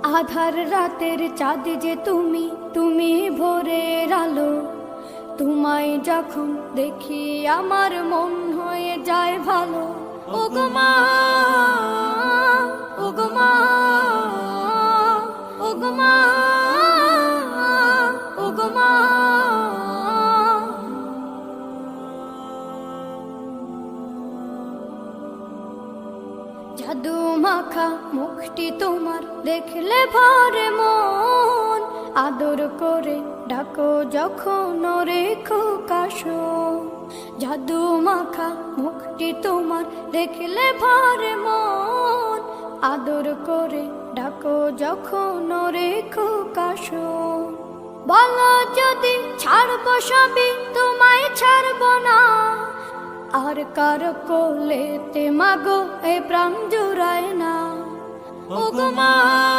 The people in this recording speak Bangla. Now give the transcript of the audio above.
আধার রাতের চাঁদ যে তুমি, তুমি ভোরের আলো। তোমায় যখন দেখি আমার মন হয়ে যায় ভালো। ওগো মা, ওগো মা, ওগো মা, ওগো মা। জাদু মাখা মুখটি তোমার দেখলে ভরে মন। আদর করে ডাকো যখন রেখো কাশো। জাদু মাখা মুখটি তোমার দেখলে ভরে মন। আদর করে ডাকো যখন রেখো কাশো। বলো যদি ছাড়বো সবই, তোমায় ছাড়বো না। আর কার কোলেতে মাগো এ প্রাণ জুড়ায় না। ওগো মা।